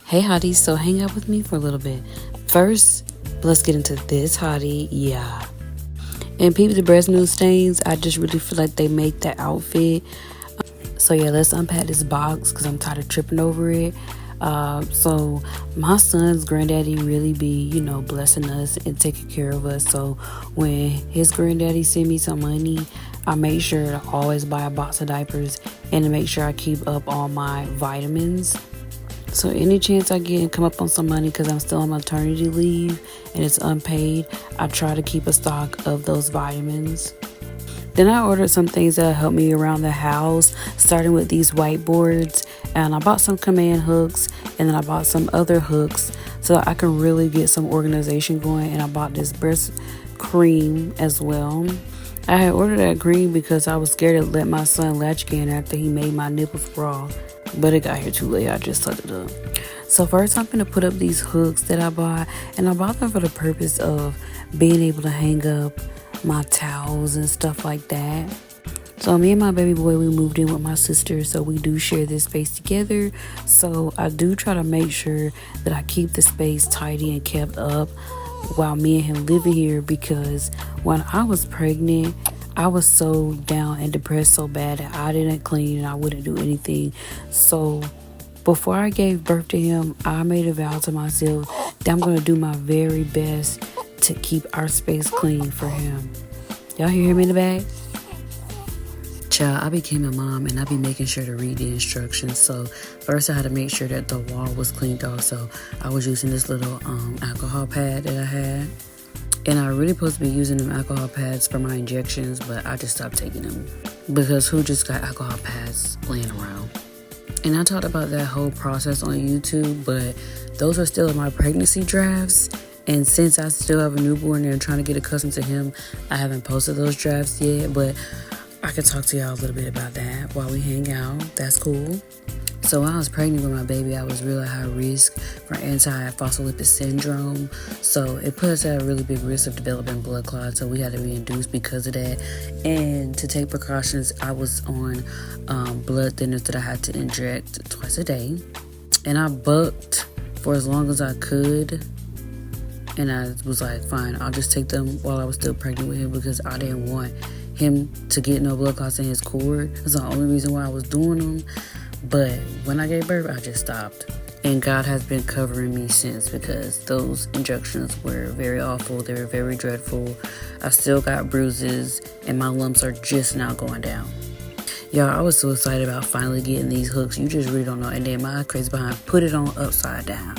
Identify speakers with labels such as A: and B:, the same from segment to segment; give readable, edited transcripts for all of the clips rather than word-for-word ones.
A: Hey hotties, so hang out with me for a little bit. First, let's get into this hottie, yeah. And peep the breast milk stains, I just really feel like they make that outfit. So yeah, let's unpack this box because I'm tired of tripping over it. So my son's granddaddy really be, blessing us and taking care of us. So when his granddaddy send me some money, I make sure to always buy a box of diapers and to make sure I keep up all my vitamins. So any chance I get and come up on some money because I'm still on maternity leave and it's unpaid, I try to keep a stock of those vitamins. Then I ordered some things that help me around the house, starting with these whiteboards. And I bought some command hooks and then I bought some other hooks so that I can really get some organization going. And I bought this breast cream as well. I had ordered that cream because I was scared to let my son latch again after he made my nipples raw. But it got here too late. I just sucked it up. So first I'm going to put up these hooks that I bought. And I bought them for the purpose of being able to hang up my towels and stuff like that. So me and my baby boy, we moved in with my sister. So we do share this space together. So I do try to make sure that I keep the space tidy and kept up while me and him living here. Because when I was pregnant, I was so down and depressed so bad that I didn't clean and I wouldn't do anything. So before I gave birth to him, I made a vow to myself that I'm going to do my very best to keep our space clean for him. Y'all hear him in the back? Child, I became a mom and I be making sure to read the instructions. So first I had to make sure that the wall was cleaned off. So I was using this little alcohol pad that I had. And I really supposed to be using them alcohol pads for my injections, but I just stopped taking them because who just got alcohol pads laying around? And I talked about that whole process on YouTube, but those are still in my pregnancy drafts. And since I still have a newborn and I'm trying to get accustomed to him, I haven't posted those drafts yet, but I could talk to y'all a little bit about that while we hang out. That's cool. So while I was pregnant with my baby, I was really high risk for antiphospholipid syndrome. So it put us at a really big risk of developing blood clots. So we had to be induced because of that. And to take precautions, I was on blood thinners that I had to inject twice a day. And I bucked for as long as I could. And I was like, fine, I'll just take them while I was still pregnant with him because I didn't want him to get no blood clots in his cord. That's the only reason why I was doing them. But when I gave birth, I just stopped. And God has been covering me since because those injections were very awful. They were very dreadful. I still got bruises and my lumps are just now going down. Y'all, I was so excited about finally getting these hooks. You just really don't know. And then my crazy behind put it on upside down.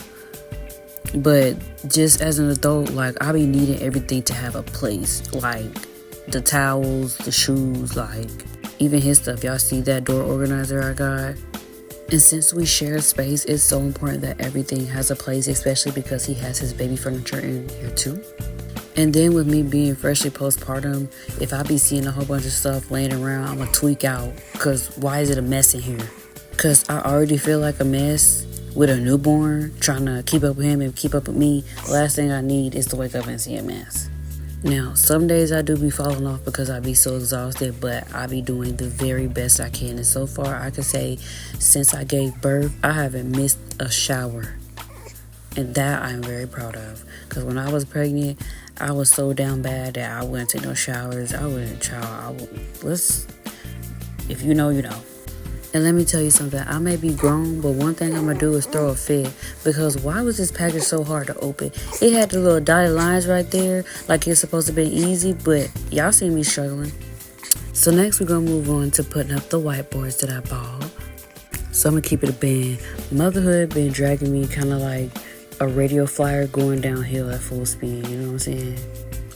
A: But just as an adult, I be needing everything to have a place. Like the towels, the shoes, even his stuff. Y'all see that door organizer I got? And since we share space, it's so important that everything has a place, especially because he has his baby furniture in here too. And then with me being freshly postpartum, if I be seeing a whole bunch of stuff laying around, I'm gonna tweak out. Because why is it a mess in here? Because I already feel like a mess with a newborn, trying to keep up with him and keep up with me. The last thing I need is to wake up and see a mess. Now, some days I do be falling off because I be so exhausted, but I be doing the very best I can. And so far, I can say since I gave birth, I haven't missed a shower. And that I'm very proud of. Because when I was pregnant, I was so down bad that I wouldn't take no showers. I wouldn't shower. If you know, you know. And let me tell you something, I may be grown, but one thing I'm going to do is throw a fit. Because why was this package so hard to open? It had the little dotted lines right there, like it's supposed to be easy, but y'all see me struggling. So next we're going to move on to putting up the whiteboards that I bought. So I'm going to keep it a band. Motherhood been dragging me kind of like a radio flyer going downhill at full speed, you know what I'm saying?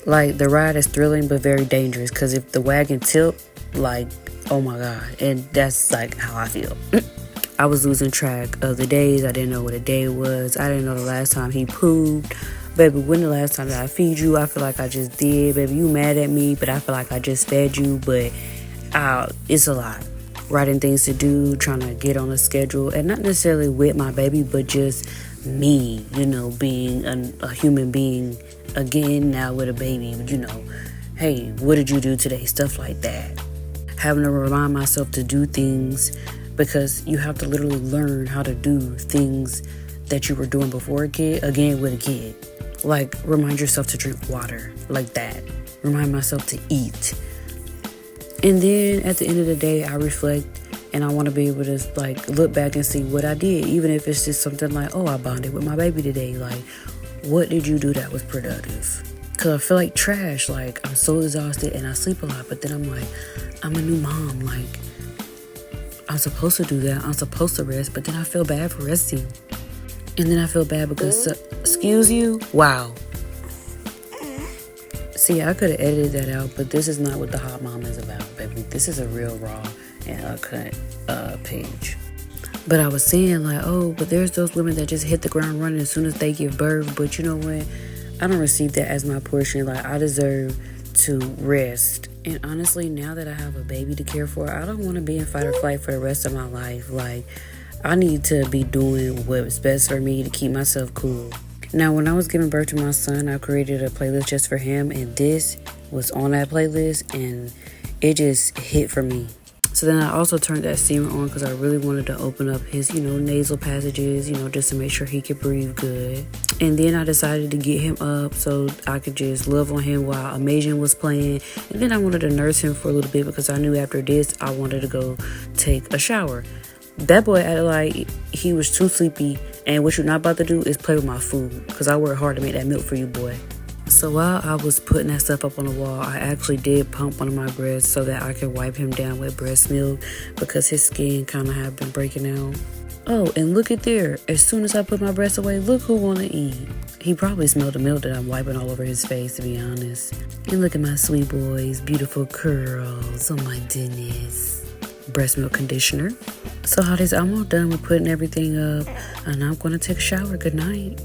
A: Like the ride is thrilling, but very dangerous, because if the wagon tilt, oh my God. And that's how I feel. I was losing track of the days. I didn't know what a day was. I didn't know the last time he pooped. Baby, when the last time that I feed you? I feel like I just did. Baby, you mad at me, but I feel like I just fed you. But it's a lot. Writing things to do, trying to get on a schedule. And not necessarily with my baby, but just me, being a human being again now with a baby. But, hey, what did you do today? Stuff like that. Having to remind myself to do things because you have to literally learn how to do things that you were doing before a kid again with a kid. Like, remind yourself to drink water, like that. Remind myself to eat. And then at the end of the day, I reflect and I want to be able to like look back and see what I did, even if it's just something like, oh, I bonded with my baby today. Like, what did you do that was productive? Because I feel like trash. Like, I'm so exhausted and I sleep a lot, but then I'm like, I'm a new mom. Like, I'm supposed to do that. I'm supposed to rest, but then I feel bad for resting. And then I feel bad because, excuse you? Wow. See, I could have edited that out, but this is not what the hot mom is about, baby. This is a real raw and uncut page. But I was saying like, oh, but there's those women that just hit the ground running as soon as they give birth. But you know what? I don't receive that as my portion. Like, I deserve to rest. And honestly, now that I have a baby to care for, I don't want to be in fight or flight for the rest of my life. Like, I need to be doing what's best for me to keep myself cool. Now, when I was giving birth to my son, I created a playlist just for him, and this was on that playlist, and it just hit for me. So then I also turned that steamer on because I really wanted to open up his, nasal passages, just to make sure he could breathe good. And then I decided to get him up so I could just love on him while Amazing was playing. And then I wanted to nurse him for a little bit because I knew after this I wanted to go take a shower. That boy acted like he was too sleepy, and what you're not about to do is play with my food because I worked hard to make that milk for you, boy. So while I was putting that stuff up on the wall, I actually did pump one of my breasts so that I could wipe him down with breast milk because his skin kind of had been breaking out. Oh, and look at there. As soon as I put my breast away, look who want to eat. He probably smelled the milk that I'm wiping all over his face, to be honest. And look at my sweet boy's beautiful curls. Oh my goodness. Breast milk conditioner. So hotties, I'm all done with putting everything up, and I'm going to take a shower. Good night.